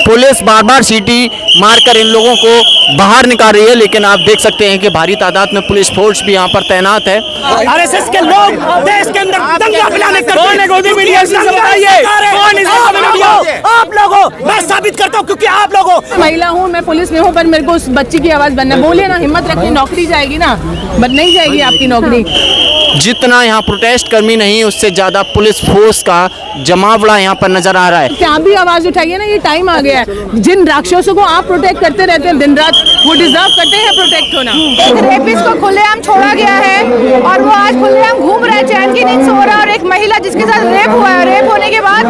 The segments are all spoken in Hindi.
पुलिस बार बार सीटी मारकर इन लोगों को बाहर निकाल रही है, लेकिन आप देख सकते हैं कि भारी तादाद में पुलिस फोर्स भी यहाँ पर तैनात है। आरएसएस के लोग देश के अंदर दंगा फैलाने आप लोगों, मैं साबित करता हूँ क्योंकि आप लोगों। महिला हूँ, मैं पुलिस में हूँ, पर मेरे को उस बच्ची की आवाज बनना, बोलिए ना, हिम्मत रखनी, नौकरी जाएगी ना, बट नहीं जाएगी आपकी नौकरी। जितना यहाँ प्रोटेस्ट कर्मी नहीं, उससे ज्यादा पुलिस फोर्स का जमावड़ा यहाँ पर नजर आ रहा है। आप भी आवाज उठाइए ना, ये टाइम आ गया है। जिन राक्षसों को आप प्रोटेक्ट करते रहते हैं दिन रात, वो डिजर्व करते हैं प्रोटेक्ट होना। एक रेपिस्ट को खुलेआम छोड़ा गया है और वो आज खुलेआम घूम रहा है, चैन की नींद सो रहा है। और एक महिला जिसके साथ रेप हुआ है, रेप होने के बाद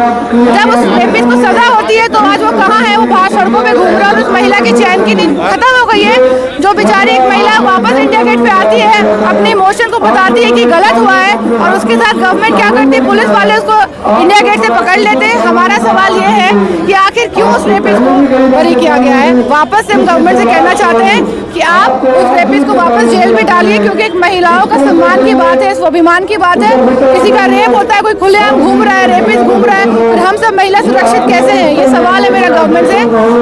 जब उस रेपिस्ट को सजा होती है तो आज वो कहाँ है? वो बाहर सड़कों पे घूम रहा है और उस महिला की चैन की नींद खत्म हो गई है। जो बेचारी एक महिला वापस इंडिया गेट पे आती है, अपने इमोशन को बताती है कि गलत हुआ है, और उसके साथ गवर्नमेंट क्या करती है? पुलिस वाले उसको इंडिया गेट से पकड़ लेते हैं। हमारा सवाल ये है कि आखिर क्यों उस रेपिस्ट को बरी किया गया है? वापस से हम गवर्नमेंट से कहना चाहते हैं कि आप उस रेपिस्ट को वापस जेल में डालिए, क्योंकि एक महिलाओं का सम्मान की बात है, स्वाभिमान की बात है। किसी का रेप होता है, कोई खुलेआम घूम रहा है, रेपिस्ट घूम रहा है, और हम सब महिला सुरक्षित कैसे हैं? ये सवाल है मेरा गवर्नमेंट से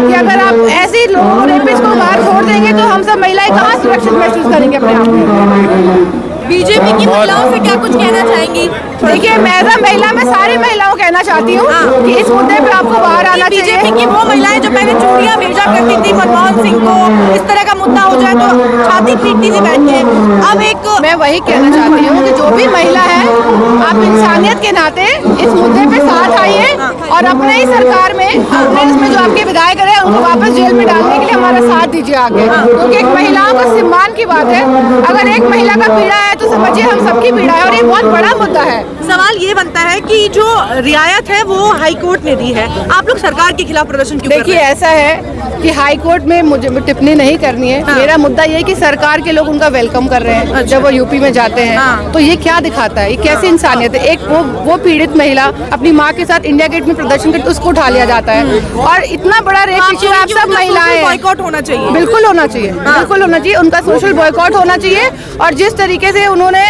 कि अगर आप ऐसे ही लोगों रेपिस्ट को बाहर छोड़ देंगे तो हम सब महिलाएं कहाँ सुरक्षित महसूस करेंगे अपने आप में? बीजेपी की महिलाओं से क्या कुछ कहना चाहेंगी? देखिए, मैं एज महिला मैं सारी महिलाओं को कहना चाहती हूँ कि इस मुद्दे पे आपको बाहर आना चाहिए। बीजेपी की वो महिलाएं जो पहले चूड़ियां भेजा करती थी मनमोहन सिंह को, इस तरह का मुद्दा हो जाए तो छाती पीटती थी बैठ के, अब एक मैं वही कहना चाहती हूँ कि जो भी महिला है, आप इंसानियत के नाते इस मुद्दे पे साथ आइए और अपने ही सरकार में, अपने इसमें जो आपके विधायक रहे उनको वापस जेल में डालने के लिए हमारा साथ दीजिए आगे, क्योंकि एक महिलाओं का सम्मान की बात है। अगर एक महिला का पीड़ा है तो समझिए हम सबकी पीड़ा है, और ये बहुत बड़ा मुद्दा है। सवाल ये बनता है कि जो रियायत है वो हाई कोर्ट ने दी है, आप लोग सरकार के खिलाफ प्रदर्शन क्यों कर रहे हैं? देखिए, ऐसा है कि हाई कोर्ट में मुझे टिप्पणी नहीं करनी है। मेरा मुद्दा ये है कि सरकार के लोग उनका वेलकम कर रहे हैं जब वो यूपी में जाते हैं, तो ये क्या दिखाता है? ये कैसी इंसानियत है? एक वो पीड़ित महिला अपनी माँ के साथ इंडिया गेट में प्रदर्शन करके उसको उठा लिया जाता है, और इतना बड़ा रेप इश्यू आप सब महिलाएं, बॉयकॉट होना चाहिए, बिल्कुल होना चाहिए, बिल्कुल होना चाहिए, उनका सोशल बॉयकॉट होना चाहिए। और जिस तरीके से उन्होंने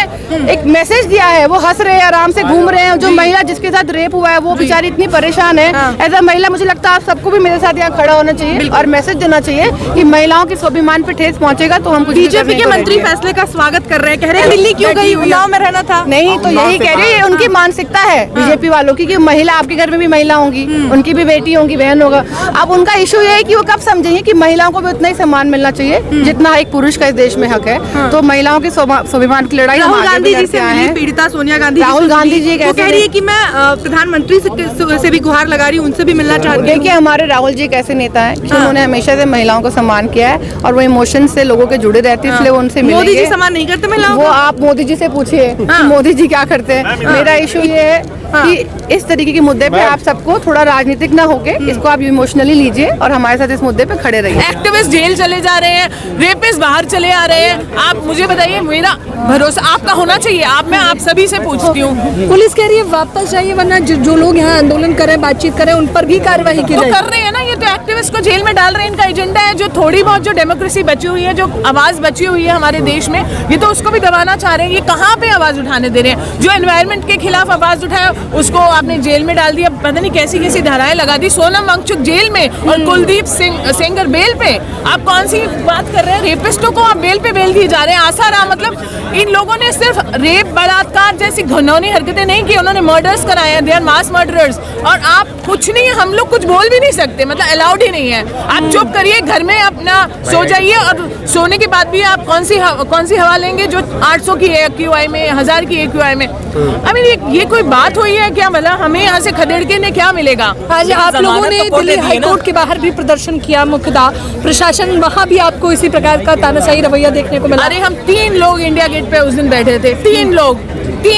एक मैसेज दिया है, वो हंस रहे हैं, आराम से घूम रहे हैं। जो महिला जिसके साथ रेप हुआ है वो बेचारी इतनी परेशान है। एज अ महिला मुझे लगता है आप सबको भी मेरे साथ यहाँ खड़ा होना चाहिए और मैसेज देना चाहिए कि महिलाओं के स्वाभिमान पे ठेस पहुँचेगा तो हम कुछ बीजेपी के मंत्री फैसले का स्वागत कर रहे हैं, कह रहे हैं दिल्ली क्यों गई, उन्नाव में रहना था। नहीं, तो यही कह रही है, उनकी मानसिकता है बीजेपी वालों की कि महिला, आपके घर में भी महिला होंगी, उनकी भी बेटी होंगी, बहन होगा। अब उनका इशू ये है कि वो कब समझेंगे कि महिलाओं को भी उतना ही सम्मान मिलना चाहिए जितना एक पुरुष का इस देश में हक है। तो महिलाओं के स्वाभिमान की लड़ाई राहुल गांधी जी से मिली पीड़िता सोनिया गांधी, राहुल गांधी जी कह रही है कि मैं प्रधानमंत्री से भी गुहार लगा रही हूँ, उनसे भी मिलना चाहती हूँ। देखिए, हमारे राहुल जी एक ऐसे नेता है कि उन्होंने हमेशा से महिलाओं को सम्मान किया है और वो इमोशन से लोगों के जुड़े रहते हैं, इसलिए वो उनसे मिलेंगे। मोदी जी सम्मान नहीं करते महिलाओं को? वो आप मोदी जी से पूछिए मोदी जी क्या करते हैं। मेरा इशू ये है कि इस तरीके के मुद्दे पे आप सबको थोड़ा राजनीतिक ना होके इसको आप इमोशनली लीजिए और हमारे साथ इस मुद्दे पे खड़े रहिए। एक्टिविस्ट जेल चले जा रहे हैं, रेपिस्ट बाहर चले आ रहे हैं, आप मुझे बताइए, मेरा भरोसा आपका होना चाहिए। मैं आप सभी से पूछती हूँ। पुलिस कह रही है वापस जाइए, वरना जो लोग यहाँ आंदोलन कर रहे हैं, बातचीत कर रहे हैं, उन पर भी कार्रवाई की जाए। कर रहे हैं ना, ये तो एक्टिविस्ट को जेल में डाल रहे हैं, इनका एजेंडा है। जो थोड़ी बहुत जो डेमोक्रेसी बची हुई है, जो आवाज बची हुई है हमारे देश में, ये तो उसको भी दबाना चाह रहे हैं। ये कहाँ पे आवाज उठाने दे रहे हैं? जो एनवायरमेंट के खिलाफ आवाज उठाया उसको आपने जेल में डाल दिया, पता नहीं कैसी कैसी धाराएं लगा दी। सोनम वांगचुक जेल में और कुलदीप सेंगर बेल पे। आप कौन सी बात कर रहे हैं? रेपिस्टों को आप बेल पे बेल दिए जा रहे हैं। आसाराम, मतलब इन लोगों ने सिर्फ रेप, बलात्कार जैसी घिनौनी हरकतें नहीं की, उन्होंने मर्डर्स कराए हैं, दे आर मास मर्डरर्स। और आप कुछ नहीं है, हम लोग कुछ बोल भी नहीं सकते, मतलब अलाउड ही नहीं है। आप चुप करिए, घर में अपना सो जाइए, और सोने के बाद भी आप कौन सी हवा लेंगे जो 800 की AQI में, 1000 की AQI में? आई मीन ये कोई बात हुई है क्या? मतलब हमें यहाँ से खदेड़ के ने क्या मिलेगा? आज आप लोगों ने दिल्ली हाईकोर्ट के बाहर भी प्रदर्शन किया, मुख्यतः प्रशासन, वहाँ भी आपको इसी प्रकार का तानाशाही रवैया देखने को मिला। अरे हम 3 लोग इंडिया गेट पे उस दिन बैठे थे, 3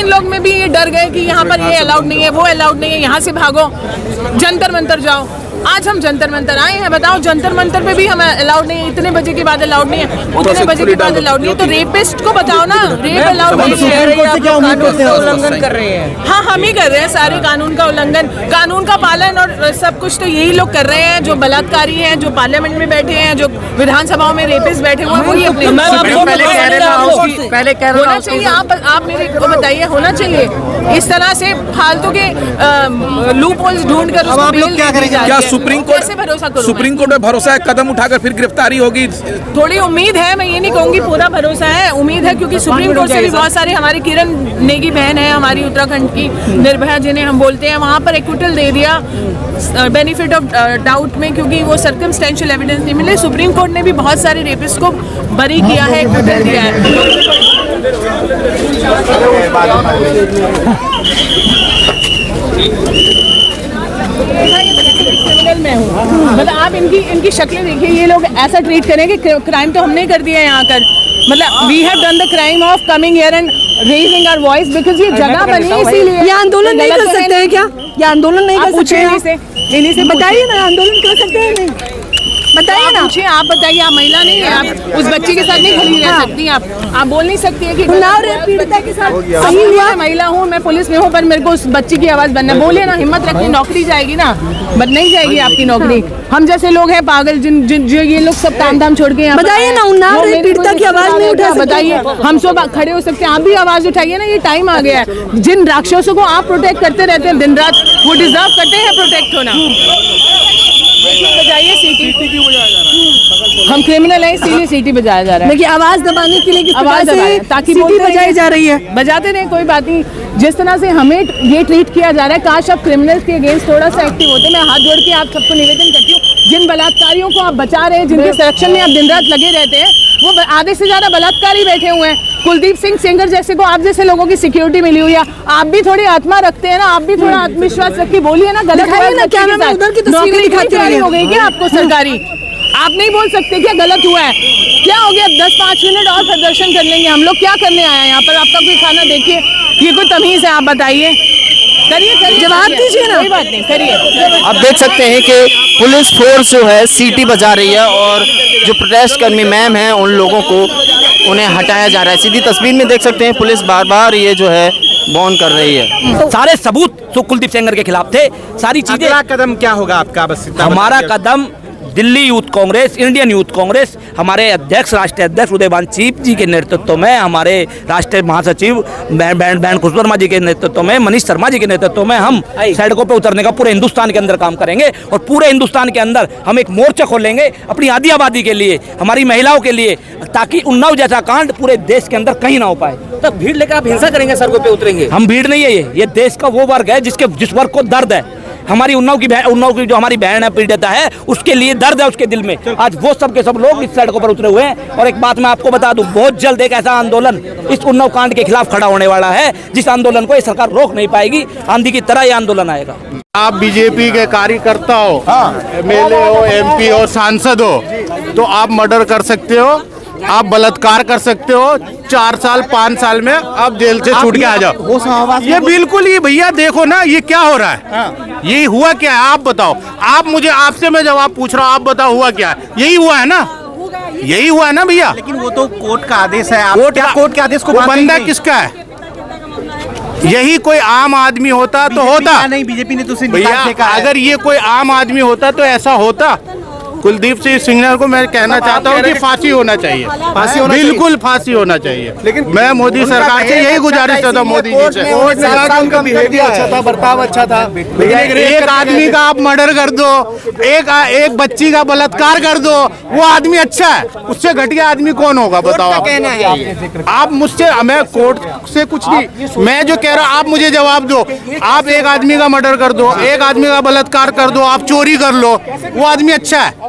लोग में भी ये डर गए कि यहाँ पर ये अलाउड नहीं है, वो अलाउड नहीं है, यहाँ से भागो, जंतर मंतर जाओ। आज हम जंतर मंतर आए हैं, बताओ जंतर मंतर पे भी हम अलाउड नहीं है, इतने बजे के बाद अलाउड नहीं है, उतने बजे के बाद अलाउड नहीं है। तो रेपिस्ट को बताओ ना, रेप अलाउड नहीं है, उल्लंघन कर रहे हैं। हाँ, हम ही कर रहे हैं सारे कानून का उल्लंघन, कानून का पालन और सब कुछ तो यही लोग कर रहे हैं, जो बलात्कारी हैं, जो पार्लियामेंट में बैठे हैं, जो विधानसभाओं में रेपिस्ट बैठे हुए हैं, वही अपने पहले कह होना चाहिए। आप मेरे को बताइए, होना चाहिए। इस तरह से फालतू के लूप होल्स ढूंढ कर उसको बेल दी जा रही है। सुप्रीम कैसे भरोसा करूं सुप्रीम कोर्ट में भरोसा है, कदम उठाकर फिर गिरफ्तारी होगी। थोड़ी उम्मीद है, मैं ये नहीं कहूंगी पूरा भरोसा है, उम्मीद है, क्योंकि सुप्रीम कोर्ट से भी बहुत सारे, हमारी किरण नेगी बहन है हमारी उत्तराखंड की, निर्भया जिन्हें हम बोलते हैं, वहाँ पर एक्विटल दे दिया बेनिफिट ऑफ डाउट में, क्योंकि वो सर्कमस्टेंशियल एविडेंस नहीं मिले। सुप्रीम कोर्ट ने भी बहुत सारे रेपिस्ट को बरी किया है, एक्विटल दिया है। क्रिमिनल मैं हूँ, मतलब आप इनकी शक्लें देखिए, ये लोग ऐसा ट्रीट करें कि क्राइम तो हमने कर दिया है यहाँ कर, मतलब we have done the crime of coming here and raising our voice because ये जगह बनी है, इसीलिए ये आंदोलन नहीं कर सकते हैं क्या? ये आंदोलन नहीं कर सकते हैं? इन्हीं से बताइए ना, आंदोलन कर सकते हैं नहीं? बताइए ना, पूछिए, आप बताइए, आप महिला नहीं है, आप उस बच्ची के साथ नहीं खड़ी रह सकती, आप बोल नहीं सकती है कि उन्नाव रेप पीड़िता के साथ सही हुआ। मैं महिला हूँ, मैं पुलिस में हूँ, पर मेरे को उस बच्ची की आवाज बनना, बोलिए ना, हिम्मत रखिए, नौकरी जाएगी ना, बट नहीं जाएगी आपकी नौकरी। हम जैसे लोग हैं पागल, जिन जो ये लोग सब काम धाम छोड़ के, बताइए ना, उन्नाव रेप पीड़िता की आवाज नहीं उठा सकते? बताइए, हम सब खड़े हो सकते हैं, आप भी आवाज उठाइए ना, ये टाइम आ गया है। जिन राक्षसों को आप प्रोटेक्ट करते रहते हैं दिन रात, वो डिजर्व करते हैं प्रोटेक्ट होना। बजाइए सीटी, हम क्रिमिनल हैं इसीलिए सीटी बजाया जा रहा है। देखिए, आवाज दबाने के लिए किस आवाज प्रकार से ताकि सीटी बजाई जा रही है। बजाते रहे, कोई बात नहीं। जिस तरह से हमें ये ट्रीट किया जा रहा है, काश आप क्रिमिनल्स के अगेंस्ट थोड़ा सा एक्टिव होते। मैं हाथ जोड़ के आप सबको निवेदन करती हूँ, जिन बलात्कारियों को आप बचा रहे हैं, जिनके संरक्षण में आप दिन रात लगे रहते हैं, वो आधे से ज्यादा बलात्कारी बैठे हुए हैं। कुलदीप सिंह सेंगर जैसे को, आप जैसे लोगों की सिक्योरिटी मिली हुई है, आप भी थोड़ी आत्मा रखते हैं ना, आप भी थोड़ा आत्मविश्वास रख के बोलिए ना, गलत हुआ है ना, क्या नौकरी दिखाती हो गई क्या आपको सरकारी? आप नहीं बोल सकते क्या गलत हुआ है? क्या हो गया, 10-5 मिनट और प्रदर्शन कर लेंगे हम लोग, क्या करने आए हैं यहाँ पर? आपका कोई खाना देखिए, ये कोई तमीज है? आप बताइए, करिए, जवाब दीजिए ना। कोई बात नहीं, करिए। आप देख सकते हैं कि पुलिस फोर्स जो है सीटी बजा रही है और जो प्रोटेस्ट कर्मी मैम हैं उन लोगों को उन्हें हटाया जा रहा है। सीधी तस्वीर में देख सकते हैं पुलिस बार बार ये जो है बॉन कर रही है। सारे सबूत तो कुलदीप सेंगर के खिलाफ थे, सारी चीजें। अगला कदम क्या होगा आपका? बस हमारा कदम Delhi Youth Congress, Indian Youth Congress, हमारे अध्यक्ष, राष्ट्रीय अध्यक्ष उदयभान चीप जी के नेतृत्व में, हमारे राष्ट्रीय महासचिव बैंड खुशबू वर्मा जी के नेतृत्व में, मनीष शर्मा जी के नेतृत्व में हम सड़कों पे उतरने का पूरे हिंदुस्तान के अंदर काम करेंगे और पूरे हिंदुस्तान के अंदर हम एक मोर्चा खोलेंगे अपनी आदि आबादी के लिए, हमारी महिलाओं के लिए, ताकि उन्नाव जैसा कांड पूरे देश के अंदर कहीं ना हो पाए। तब भीड़ लेकर आप हिंसा करेंगे, सड़कों पे उतरेंगे? हम भीड़ नहीं है, ये देश का वो वर्ग है जिस वर्ग को दर्द है। हमारी उन्नाव की जो हमारी बहन है, पीड़िता है, उसके लिए दर्द है उसके दिल में। आज वो सब के सब लोग इस सड़कों पर उतरे हुए हैं। और एक बात मैं आपको बता दूं, बहुत जल्द एक ऐसा आंदोलन इस उन्नाव कांड के खिलाफ खड़ा होने वाला है, जिस आंदोलन को ये सरकार रोक नहीं पाएगी। आंधी की तरह ये आंदोलन आएगा। आप बीजेपी के कार्यकर्ता हो, एमएलए हो, एमपी हो, सांसद हो, तो आप मर्डर कर सकते हो, आप बलात्कार कर सकते हो, 4 साल 5 साल में आप जेल से छूट के आ जाओ। ये बिल्कुल ही, भैया देखो ना ये क्या हो रहा है, ये हुआ क्या है आप बताओ। आप मुझे, आपसे मैं जवाब पूछ रहा हूँ, आप बताओ हुआ क्या है? यही हुआ है ना, यही हुआ है ना भैया। लेकिन वो तो कोर्ट का आदेश है, आप क्या कोर्ट के आदेश को वो बंदा किसका है? यही कोई आम आदमी होता तो होता नहीं, बीजेपी ने तो उसे भैया। निकाल फेंका है। अगर ये कोई आम आदमी होता तो ऐसा होता? कुलदीप सिंह सेंगर को मैं कहना चाहता हूँ कि फांसी होना चाहिए, बिल्कुल फांसी होना चाहिए। लेकिन मैं मोदी सरकार से यही गुजारिश करता हूँ, मोदी जी से, उनका बिहेवियर अच्छा था, बर्ताव अच्छा था। एक आदमी का आप मर्डर कर दो, एक बच्ची का बलात्कार कर दो, वो आदमी अच्छा है? उससे घटिया आदमी कौन होगा बताओ आप? आप मुझसे, मैं कोर्ट से कुछ नहीं, मैं जो कह रहा हूँ आप मुझे जवाब दो। आप एक आदमी का मर्डर कर दो, एक आदमी का बलात्कार कर दो, आप चोरी कर लो, वो आदमी अच्छा है?